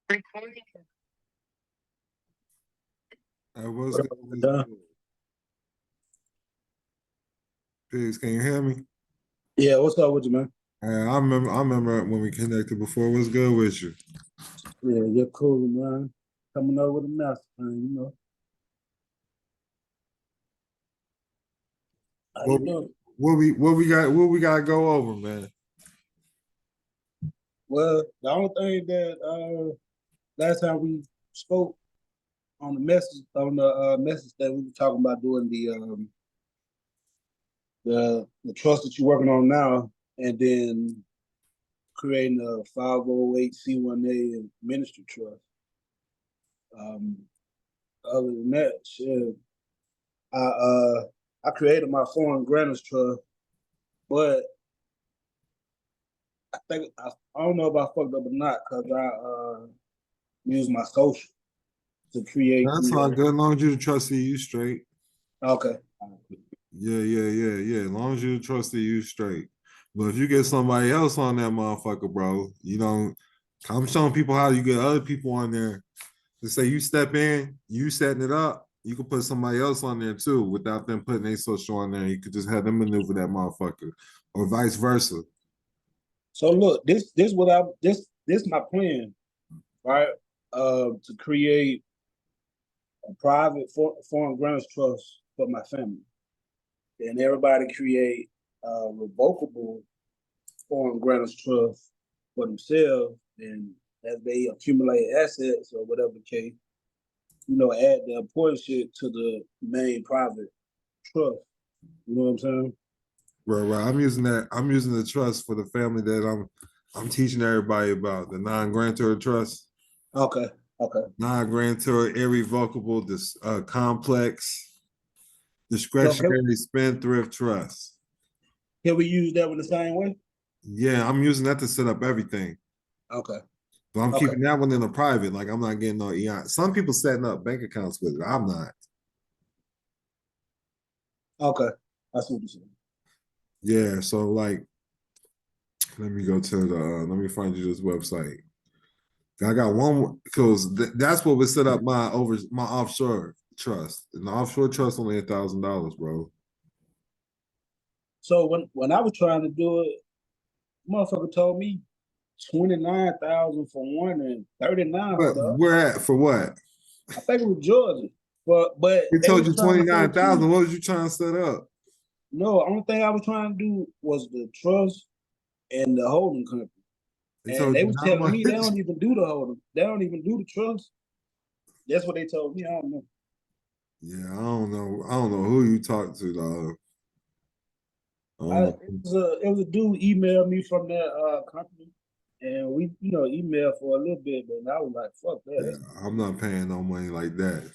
Hey, what's What good? up, Don? Pigs, can you hear me? Yeah, what's up with you, man? I remember when we connected before. What's good with you? Yeah, you're cool, man. Coming up with a master plan. How you What we doing? what we got to go over, man? Well, the only thing that last time we spoke on the message that we were talking about doing the trust that you're working on now, and then creating a 508c1a ministry trust. Um, Other than that, shit, I created my foreign grantors trust, but I don't know if I fucked up or not because I used my social to create That's the all good. As long as you the trustee, you straight. okay. Yeah. As long as you the trustee, you straight. But if you get somebody else on that motherfucker, bro, you don't. I'm showing people how you get other people on there to say you step in, you setting it up. You can put somebody else on there too without them putting their social on there. You could just have them maneuver that motherfucker, or vice versa. So look, this my plan, right? To create a private foreign grants trust for my family, and everybody create a revocable foreign grants trust for themselves, and as they accumulate assets or whatever the case, add the important shit to the main private trust. You know what I'm saying? Right. I'm using that. I'm using the trust for the family that I'm teaching everybody about the non-grantor trust, Okay. Okay. non-grantor, irrevocable, this complex, So can, discretionary spendthrift trust. can we use that one the same way? Yeah, I'm using that to set up everything. Okay. But I'm Okay. keeping that one in the private. Like I'm not getting no EI. Some people setting up bank accounts with it. I'm not. Okay. That's what you're saying. Yeah. So like, let me go to the. Let me find you this website. I got one because that's what would set up my offshore trust. And the offshore trust only $1,000, bro. So when I was trying to do it, motherfucker told me 29,000 for one and 39 But for the other. where at for what? I think it was Georgia. But He they told was you trying to say 29,000. too. What was you trying to set up? No, the only thing I was trying to do was the trust and the holding company. He And told they you was how telling much? me they don't even do the holding. They don't even do the trust. That's what they told me. I don't know. Yeah, I don't know. I don't know who you talked to, dog. I don't know. It was a dude emailed me from that company, and we emailed for a little bit, but I was like, fuck that. Yeah, I'm not paying no money like that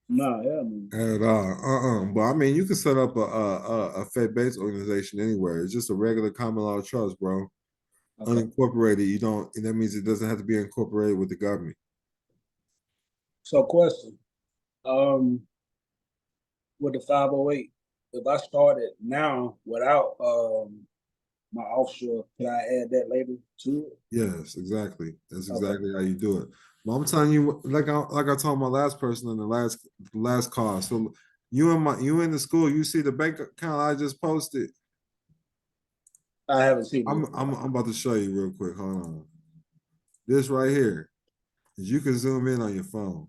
Nah, yeah, man. at all. But I mean, you can set up a Fed-based organization anywhere. It's just a regular common law trust, bro. Okay. Unincorporated. You don't. And that means it doesn't have to be incorporated with the government. So question. Um with the 508, if I started now without my offshore, can I add that later to it? Yes, exactly. That's Okay. exactly how you do it. But I'm telling you, like I told my last person in the last call. So you in the school, you see the bank account I just posted. I haven't seen I'm it. I'm I'm about to show you real quick. Hold on. This right here. You can zoom in on your phone.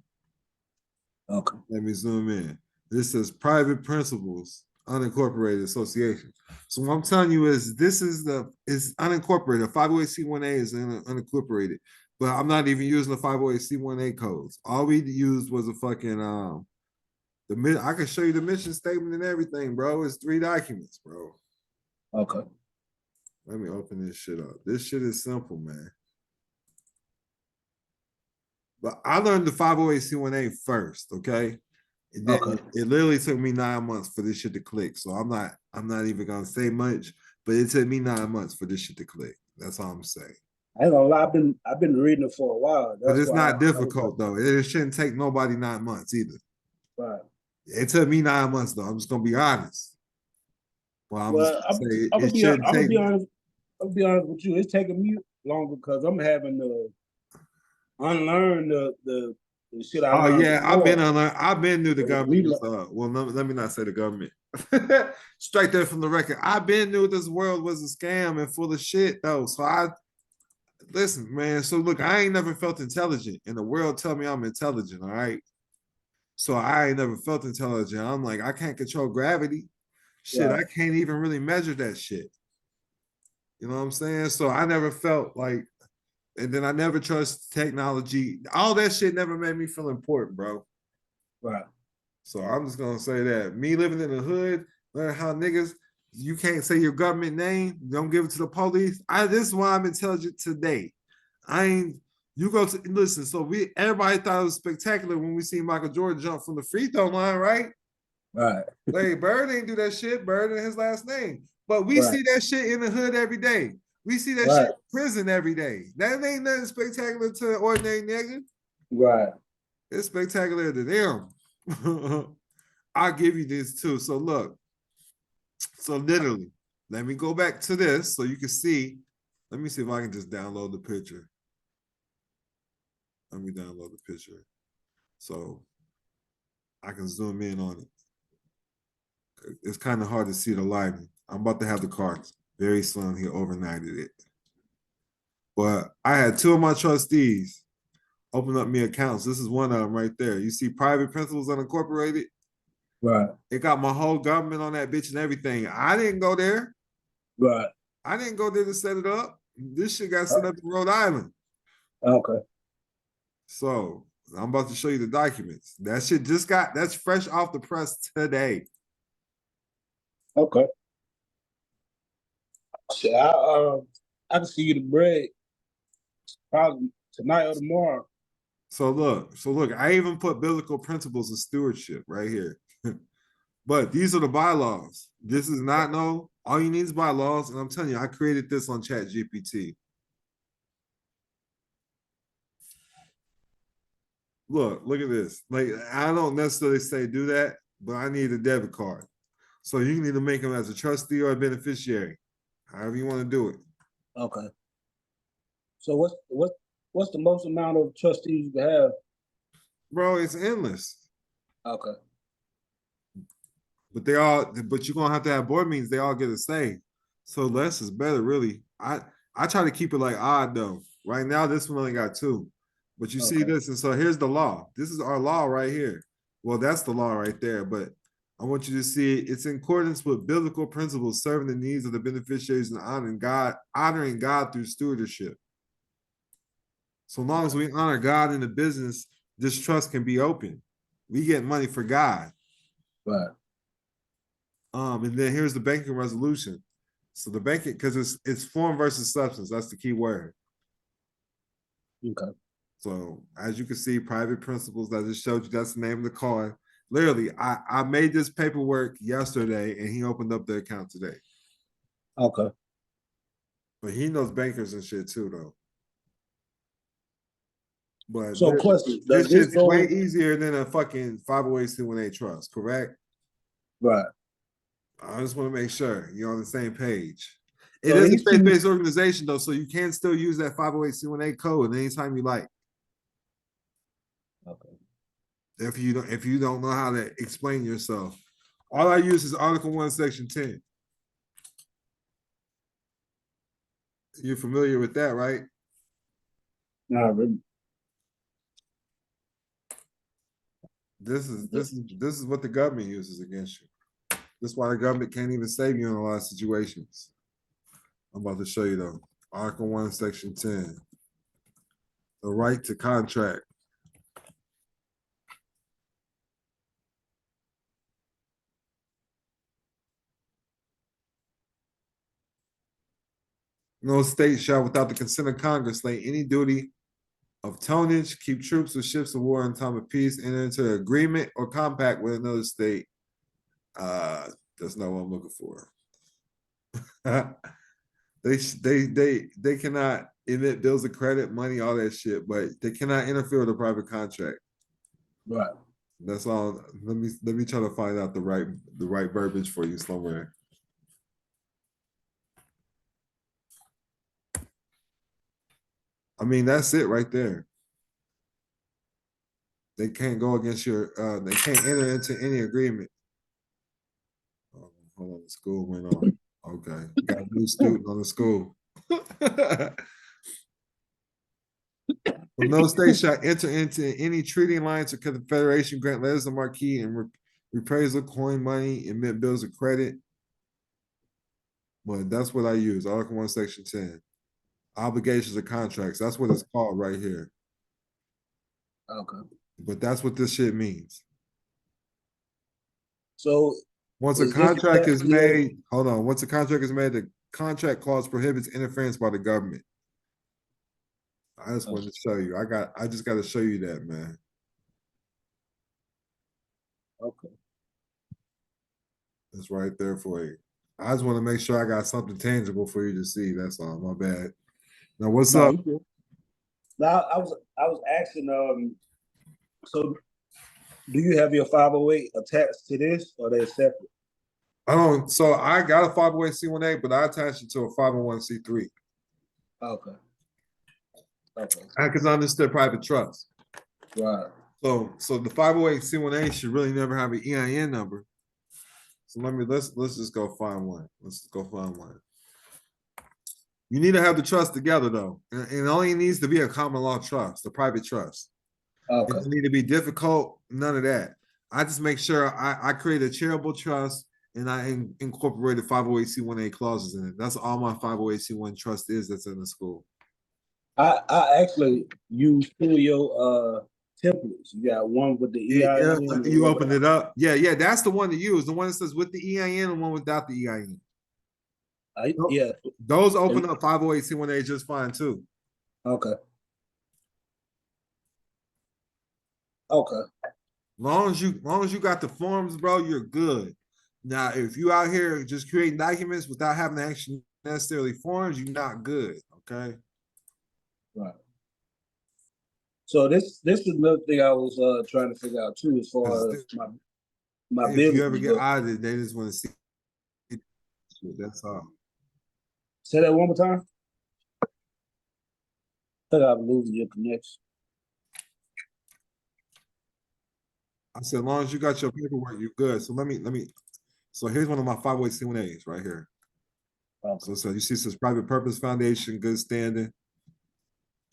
Okay. Let me zoom in. This says private principals, unincorporated association. So what I'm telling you is this is unincorporated. 508c1a is unincorporated. But I'm not even using the 508c1a codes. All we used was a fucking I can show you the mission statement and everything, bro. It's 3 documents, bro. Okay. Let me open this shit up. This shit is simple, man. But I learned the 508c1a first, okay? And then Okay. it literally took me 9 months for this shit to click. So I'm not even gonna say much, but it took me 9 months for this shit to click. That's all I'm saying. I ain't gonna lie, I've been reading it for a while. But That's it's why not I was like, difficult though. It shouldn't take nobody 9 months either. right. It took me 9 months though. I'm just gonna be honest. Well, I'm just Well, gonna say it shouldn't take. I'm gonna be honest with you. It's taking me longer because I'm unlearn the shit I Oh learned yeah, before. I've been knew the government We was well let me not say the government. Straight there from the record. I've been knew this world was a scam and full of shit though. So I listen, man. So look, I ain't never felt intelligent, and the world tell me I'm intelligent, all right? So I ain't never felt intelligent. I'm like, I can't control gravity. Shit, I right, can't even really measure that shit. You know what I'm saying? So I never felt like, and then I never trust technology. All that shit never made me feel important, bro. right, So I'm just gonna say that me living in the hood, learn how niggas, you can't say your government name, don't give it to the police. This is why I'm intelligent today. I ain't you go to listen. So everybody thought it was spectacular when we see Michael Jordan jump from the free throw line, right? right, Like Bird ain't do that shit. Bird in his last name, but we right, see that shit in the hood every day. We see that shit right, in prison every day. That ain't nothing spectacular to an ordinary nigga. right. It's spectacular to them. I'll give you this too. So look, so literally, let me go back to this so you can see. Let me see if I can just download the picture. Let me download the picture so I can zoom in on it. It's kind of hard to see the lighting. I'm about to have the cards very soon. He overnighted it. But I had two of my trustees open up me accounts. This is one of them right there. You see private principals unincorporated? Right, It got my whole government on that bitch and everything. I didn't go there. right. I didn't go there to set it up. This shit got set up in Rhode Island. Okay, So I'm about to show you the documents. That shit just that's fresh off the press today. okay. Shit, I can see you the bread probably tonight or tomorrow. So look, I even put biblical principles of stewardship right here. But these are the bylaws. This is not no, all you need is bylaws. And I'm telling you, I created this on Chat GPT. Look at this. Like, I don't necessarily say do that, but I need a debit card. So you can either make them as a trustee or a beneficiary, however you want to do it. Okay. So what's the most amount of trustees you can have? Bro, it's endless. Okay. But you're gonna have to have board meetings, they all get a say. So less is better, really. I try to keep it like odd though. Right now, this one only got two. But you see Okay. this, and so here's the law. This is our law right here. Well, that's the law right there. But I want you to see it's in accordance with biblical principles, serving the needs of the beneficiaries and honoring God through stewardship. So long as we honor God in the business, this trust can be open. We get money for God. Right. And then here's the banking resolution. So the banking, because it's form versus substance. That's the key word. Okay. So as you can see, private principles, I just showed you, that's the name of the card. Literally, I made this paperwork yesterday and he opened up the account today. Okay. But he knows bankers and shit too, though. But So question, does this this shit's way go easier than a fucking 501c1a trust, correct? right? I just want to make sure you're on the same page. It So is a these two faith-based organization, though, so you can still use that 501c1a code anytime you like. okay. If you don't know how to explain yourself. All I use is Article 1, Section 10. You're familiar with that, right? Not really. This is what the government uses against you. This is why the government can't even save you in a lot of situations. I'm about to show you though. Article 1, Section 10. The right to contract. No state shall, without the consent of Congress, lay any duty of tonnage, keep troops or ships of war in time of peace, enter into an agreement or compact with another state. That's not what I'm looking for. They cannot emit bills of credit, money, all that shit, but they cannot interfere with a private contract. Right. That's all. Let me try to find out the right verbiage for you somewhere. I mean, that's it right there. They can't go against your, they can't enter into any agreement. Oh, hold on, the school went on. Okay, got a new student on the school. No state shall enter into any treaty alliance or confederation, grant letters of marquee and reprisal, coin money, emit bills of credit. But that's what I use. Article 1, Section 10. Obligations of contracts. That's what it's called right here. Okay. But that's what this shit means. So Once a is this contract is exactly a- made, hold on. Once a contract is made, the contract clause prohibits interference by the government. I just wanted to show you. I just got to show you that, man. Okay. It's right there for you. I just want to make sure I got something tangible for you to see. That's all. My bad. Now, what's No, up? you good. Now I was asking so do you have your 508 attached to this or they're separate? I don't. So I got a 501c1a, but I attached it to a 501c3. Okay. Okay. Because I understood private trust. Right. So the 508c1a should really never have an EIN number. So let's just go find one. Let's go find one. You need to have the trust together though, and it only needs to be a common law trust, a private trust. It Okay. doesn't need to be difficult. None of that. I just make sure I create a charitable trust and I incorporated 508c1a clauses in it. That's all my 508c1 trust is. That's in the school. I actually use two of your templates. You got one with the Yeah, EIN. you opened it up. Yeah, that's the one to use. The one that says with the EIN and one without the EIN. Yeah. Those open up 508c1a just fine too. Okay. Okay. Long as you got the forms, bro, you're good. Now, if you out here just creating documents without having to actually necessarily forms, you're not good. Okay. Right. So this is another thing I was trying to figure out too, as far as my If business. you ever get audited, they just want to see. That's all. Say that one more time. I think I'm losing your connection. I said, as long as you got your paperwork, you're good. So let me. So here's one of my 508c1as right here. Okay. So you see, it says private purpose foundation, good standing.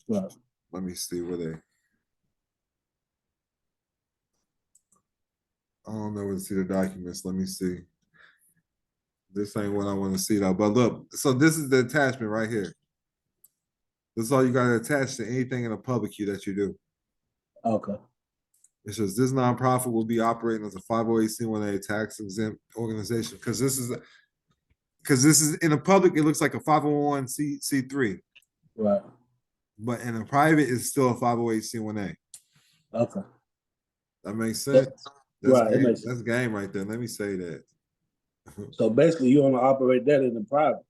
Right. Let me see where they. I don't know where to see the documents. Let me see. This ain't what I want to see though. But look, so this is the attachment right here. This is all you got to attach to anything in a public key that you do. Okay. It says this nonprofit will be operating as a 508c1a tax exempt organization because this is in a public, it looks like a 501c3. Right. But in a private, it's still a 508c1a. Okay. That makes sense. Right. It makes sense. That's game right there. Let me say that. So basically, you want to operate that in the private.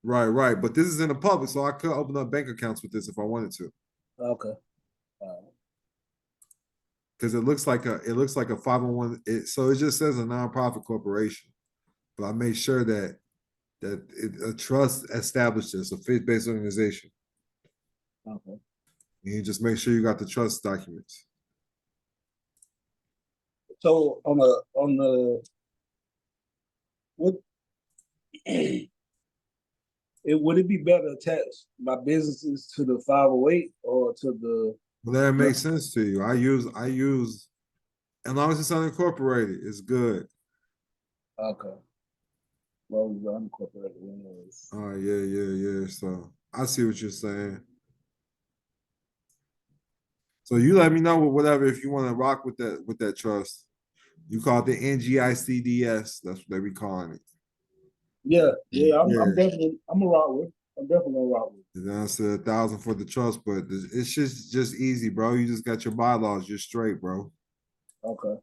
Right. But this is in the public, so I could open up bank accounts with this if I wanted to. Okay. Because it looks like a 501. So it just says a nonprofit corporation. But I made sure that a trust established this, a faith-based organization. Okay. And you just make sure you got the trust documents. So on the what would it be better to attach my businesses to the 508 or to the? Well, that makes sense to you. I use, as long as it's unincorporated, it's good. Okay. Well, the unincorporated one is. Oh, yeah. So I see what you're saying. So you let me know whatever if you want to rock with that trust. You call it the NGICDS. That's what they be calling it. Yeah. I'm definitely gonna rock with. I'm definitely gonna rock with. And then I said 1,000 for the trust, but it's just easy, bro. You just got your bylaws. You're straight, bro. Okay.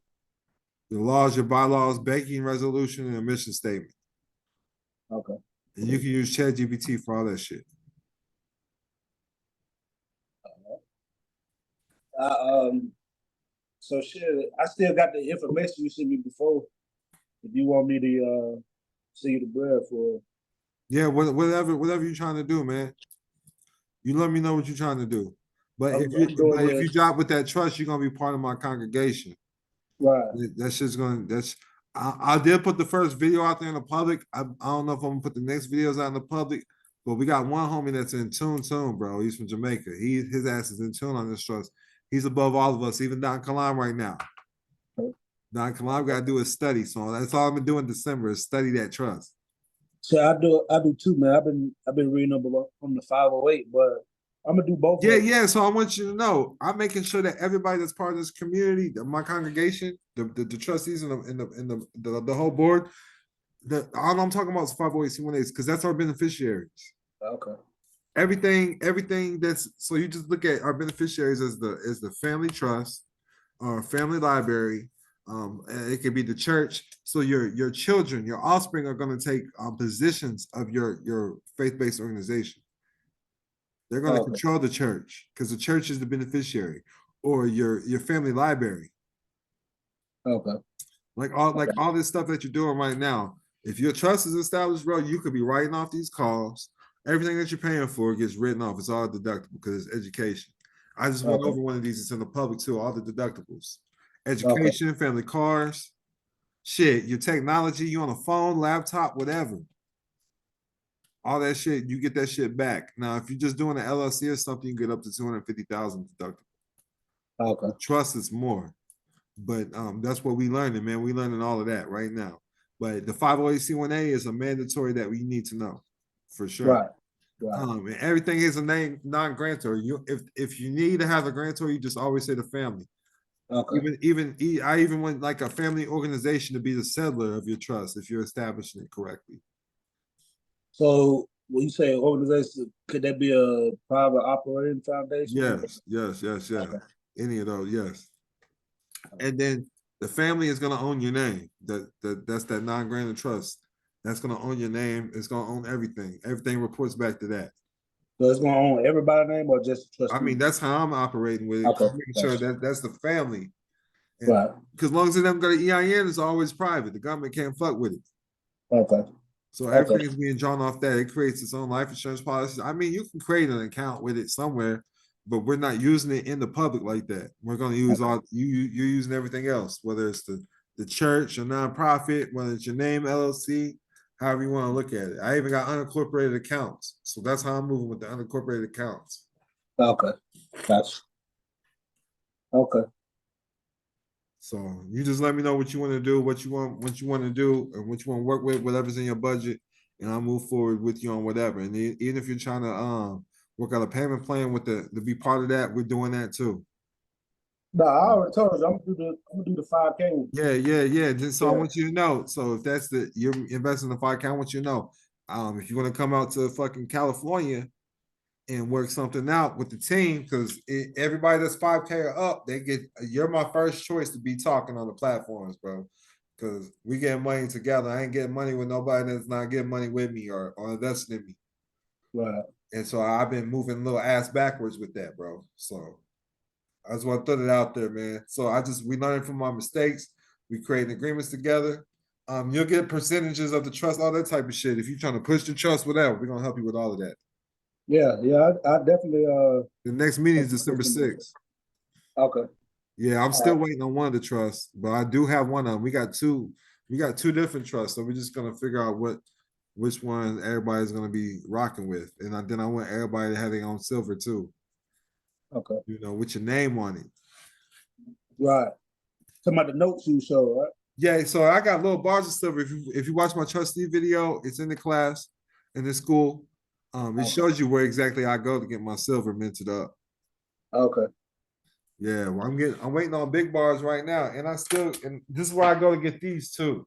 The laws, your bylaws, banking resolution, and a mission statement. Okay. And you can use ChatGPT for all that shit. So shit, I still got the information you sent me before. If you want me to see the bread for. Yeah, whatever you're trying to do, man. You let me know what you're trying to do. But I'm doing if you this drop with that trust, you're gonna be part of my congregation. right. That's just gonna I did put the first video out there in the public. I don't know if I'm gonna put the next videos out in the public, but we got one homie that's in tune, bro. He's from Jamaica. His ass is in tune on this trust. He's above all of us, even Don Kilam right now. Don Kilam got to do his study. So that's all I've been doing in December is study that trust. So I do too, man. I've been reading up on the 508, but I'm gonna do both Yeah, of them. yeah. So I want you to know, I'm making sure that everybody that's part of this community, my congregation, the trustees and the whole board, all I'm talking about is 508c1as because that's our beneficiaries. Okay. Everything that's so you just look at our beneficiaries as the family trust, or family library. It could be the church. So your children, your offspring are going to take positions of your faith-based organization. They're going to control the church because the church is the beneficiary, or your family library. Okay. Like all this stuff that you're doing right now. If your trust is established, bro, you could be writing off these calls. Everything that you're paying for gets written off. It's all deductible because it's education. I just went over one of these. It's in the public too. All the deductibles, education, family cars, shit, your technology, you on a phone, laptop, whatever. All that shit, you get that shit back. Now, if you're just doing an LLC or something, you get up to 250,000 deductible. Okay. Trust is more, but that's what we learning, man. We learning all of that right now. But the 508c1a is a mandatory that we need to know for sure. Right. Right. And everything is a name non-grantor. If you need to have a grantor, you just always say the family. Okay. I even want like a family organization to be the settler of your trust if you're establishing it correctly. So when you say organization, could that be a private operating foundation? Yes. Okay. Any of those, yes. And then the family is going to own your name. That's that non-grantor trust. That's going to own your name. It's going to own everything. Everything reports back to that. So it's going to own everybody's name or just trust? I mean, that's how I'm operating with it. Okay. I'm making sure that that's the family. And right. Because as long as it doesn't go to EIN, it's always private. The government can't fuck with it. Okay. So everything is being drawn off that. It creates its own life insurance policy. I mean, you can create an account with it somewhere, but we're not using it in the public like that. We're going to use all you're using everything else, whether it's the church, a nonprofit, whether it's your name, LLC, however you want to look at it. I even got unincorporated accounts. So that's how I'm moving with the unincorporated accounts. Okay. Gotcha. Okay. So you just let me know what you want to do, what you want to do, and what you want to work with, whatever's in your budget, and I'll move forward with you on whatever. And even if you're trying to work out a payment plan with to be part of that, we're doing that too. No, I already told you I'm gonna do the 5K. Yeah. Just so I want you to know. So if that's you're investing in the 5K, I want you to know. If you're gonna come out to fucking California and work something out with the team, because everybody that's 5K or up, you're my first choice to be talking on the platforms, bro. Because we get money together. I ain't getting money with nobody that's not getting money with me or investing in me. Right. And so I've been moving a little ass backwards with that, bro. So I just want to throw it out there, man. So we learn from our mistakes. We create agreements together. You'll get percentages of the trust, all that type of shit. If you're trying to push the trust, whatever, we're gonna help you with all of that. Yeah, I definitely The next meeting is December 6th. Okay. Yeah, I'm still waiting on one of the trusts, but I do have one of them. We got two different trusts, so we're just gonna figure out which one everybody's gonna be rocking with. And then I want everybody to have their own silver too. Okay. You know, with your name on it. Right. Talking about the notes you show, right? Yeah, so I got little bars of silver. If you watch my trustee video, it's in the class in the school. It shows you where exactly I go to get my silver minted up. Okay. Yeah, well, I'm waiting on big bars right now, and this is where I go to get these too.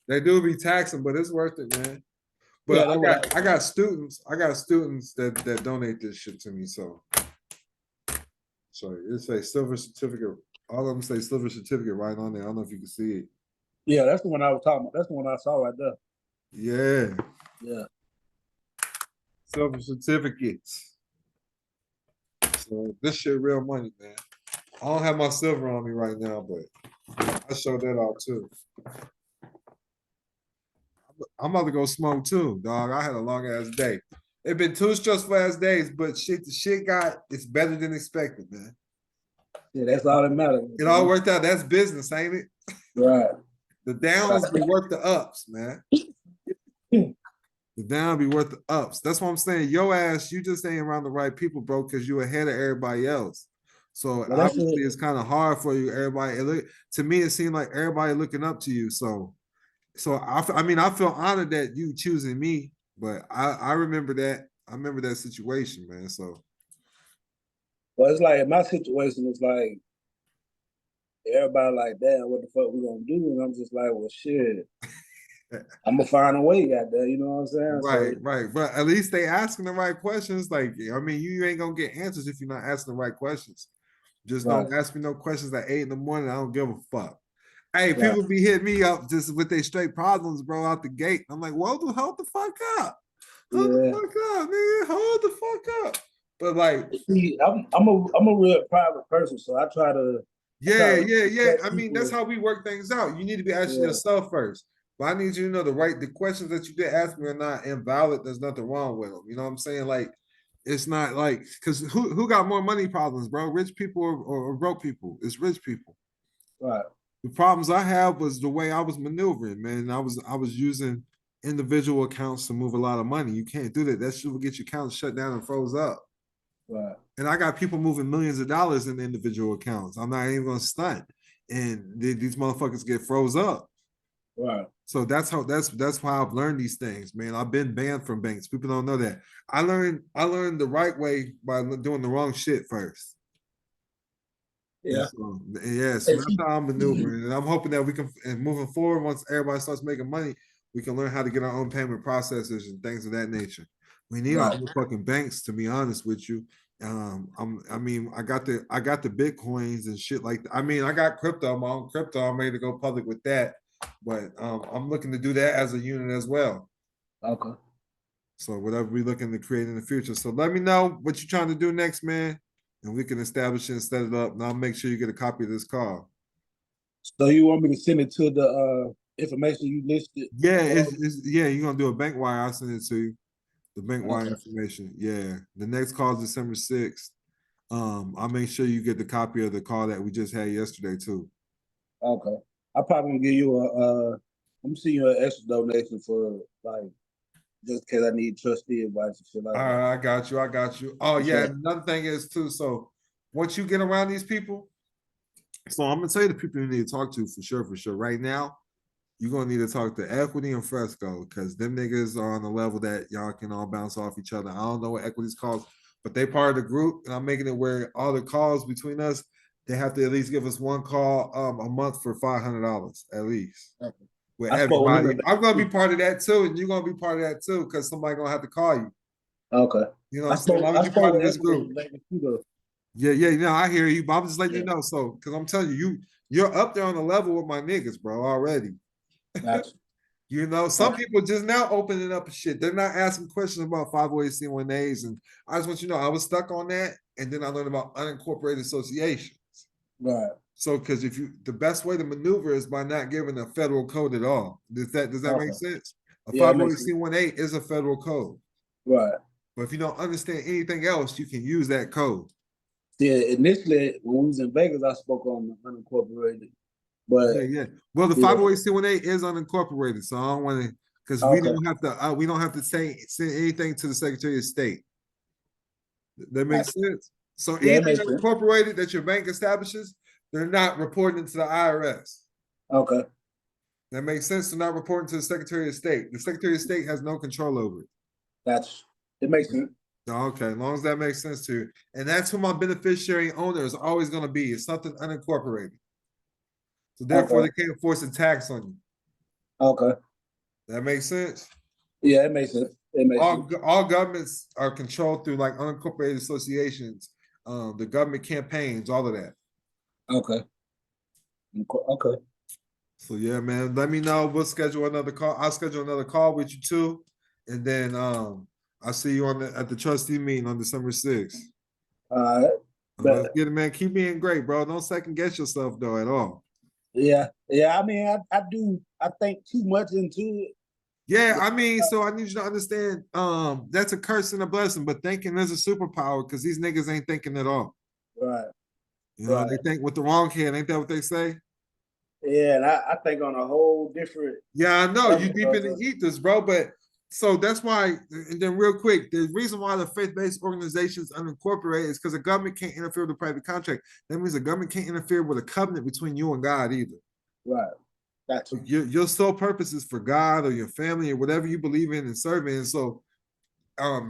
They do be taxing, but it's worth it, man. But I got students that donate this shit to me, so it say silver certificate. All of them say silver certificate right on there. I don't know if you can see it. Yeah, that's the one I was talking about. That's the one I saw right there. Yeah. Yeah. Silver certificates. So this shit real money, man. I don't have my silver on me right now, but I showed that off too. I'm about to go smoke too, dog. I had a long ass day. It's been 2 stressful-ass days, but the shit it's better than expected, man. Yeah, that's all that matters. It all worked out. That's business, ain't it? Right. The downs be worth the ups, man. The down be worth the ups. That's what I'm saying. Your ass, you just ain't around the right people, bro, because you ahead of everybody else. So Well, that's obviously it. it's kind of hard for you. Everybody, to me, it seemed like everybody looking up to you. So I mean, I feel honored that you choosing me, but I remember that. I remember that situation, man. So Well, it's like my situation is like everybody like, damn, what the fuck we gonna do? And I'm just like, well, shit, I'm gonna find a way out there. You know what I'm saying? right, So right. But at least they asking the right questions. Like, I mean, you ain't gonna get answers if you're not asking the right questions. Just right, don't ask me no questions at 8 in the morning. I don't give a fuck. Hey, right. people be hitting me up just with their straight problems, bro, out the gate. I'm like, well, hold the fuck up. Hold the Yeah. fuck up, nigga. Hold the fuck up. But like, See, I'm a real private person, so I try to yeah. respect I mean, that's people. how we work things out. You need to be asking Yeah, yourself first. But I need you to know the questions that you did ask me are not invalid. There's nothing wrong with them. You know what I'm saying? Like, it's not like because who got more money problems, bro? Rich people or broke people? It's rich people. right. The problems I have was the way I was maneuvering, man. I was using individual accounts to move a lot of money. You can't do that. That shit will get your accounts shut down and froze up. Right. And I got people moving millions of dollars in individual accounts. I'm not even gonna stunt. And these motherfuckers get froze up. Right. So that's why I've learned these things, man. I've been banned from banks. People don't know that. I learned the right way by doing the wrong shit first. And Yeah. so, yeah, so And that's how I'm maneuvering. And I'm hoping that we can, and moving forward, once everybody starts making money, we can learn how to get our own payment processors and things of that nature. We need our right. own fucking banks, to be honest with you. I mean, I got the Bitcoins and shit like that. I mean, I got crypto, my own crypto. I'm ready to go public with that. But I'm looking to do that as a unit as well. Okay. So whatever we looking to create in the future. So let me know what you're trying to do next, man. And we can establish it and set it up. And I'll make sure you get a copy of this call. So you want me to send it to the information you listed? Yeah, you're gonna do a bank wire. I'll send it to you. The bank wire Okay. information. Yeah. The next call is December 6th. I'll make sure you get the copy of the call that we just had yesterday too. Okay. I probably gonna give you I'm seeing you an extra donation for like just because I need trustee advice and shit like All that. right, I got you. Oh yeah, Okay. another thing is too. So once you get around these people, so I'm gonna tell you the people you need to talk to for sure, for sure. Right now, you're gonna need to talk to Equity and Fresco because them niggas are on the level that y'all can all bounce off each other. I don't know what Equity's calls, but they part of the group, and I'm making it where all the calls between us, they have to at least give us one call a month for $500 at least. Okay. With I spoke with him everybody, today. I'm gonna be part of that too, and you're gonna be part of that too, because somebody gonna have to call you. Okay. You know what I'm saying? Why would you spoke part of with this Equity group? today too, though. Yeah, I hear you, but I'm just letting Yeah. you know. So, because I'm telling you, you're up there on the level with my niggas, bro, already. Gotcha. You know, some people just now opening up shit. They're not asking questions about 508c1As. And I just want you to know, I was stuck on that. And then I learned about unincorporated associations. Right. So, because the best way to maneuver is by not giving a federal code at all. Does that make Okay. sense? A Yeah, it makes sense. 508c1A is a federal code. Right. But if you don't understand anything else, you can use that code. Yeah, initially when we was in Vegas, I spoke on the unincorporated, but Yeah. Well, the yeah. 508c1A is unincorporated, so I don't want to, because Okay. we don't have to send anything to the Secretary of State. That makes Gotcha. sense. So Yeah, it anything makes sense. unincorporated that your bank establishes, they're not reporting to the IRS. Okay. That makes sense. They're not reporting to the Secretary of State. The Secretary of State has no control over it. It makes sense. Okay, as long as that makes sense to you. And that's who my beneficiary owner is always going to be. It's something unincorporated. So therefore, Okay. they can't force a tax on you. Okay. That makes sense. Yeah, it makes sense. It makes sense. All governments are controlled through like unincorporated associations, the government campaigns, all of that. Okay. Okay. So yeah, man. Let me know. We'll schedule another call. I'll schedule another call with you too, and then I'll see you at the trustee meeting on December 6th. All right. Let's But get it, man. Keep being great, bro. Don't second guess yourself though at all. yeah. I mean, I do. I think too much into it, Yeah, I mean, so I need you to understand, that's a curse and a blessing, but thinking is a superpower because these niggas ain't thinking at all. Right. You know, Right. they think with the wrong hand, ain't that what they say? Yeah, and I think on a whole different Yeah, I know you level, deep in the brother. ethers, bro. But so that's why, and then real quick, the reason why the faith-based organizations unincorporated is because the government can't interfere with the private contract. That means the government can't interfere with a covenant between you and God either. Right. Got you. Your sole purpose is for God or your family or whatever you believe in and serve in. So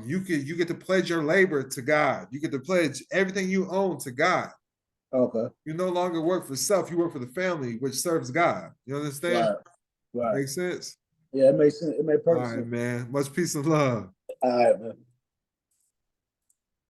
you get to pledge your labor to God. You get to pledge everything you own to God. Okay. You no longer work for self, you work for the family, which serves God. You understand? Right. Right. Makes sense? Yeah, it makes sense. It makes All perfect right, sense. man. Much peace and love. All right, man.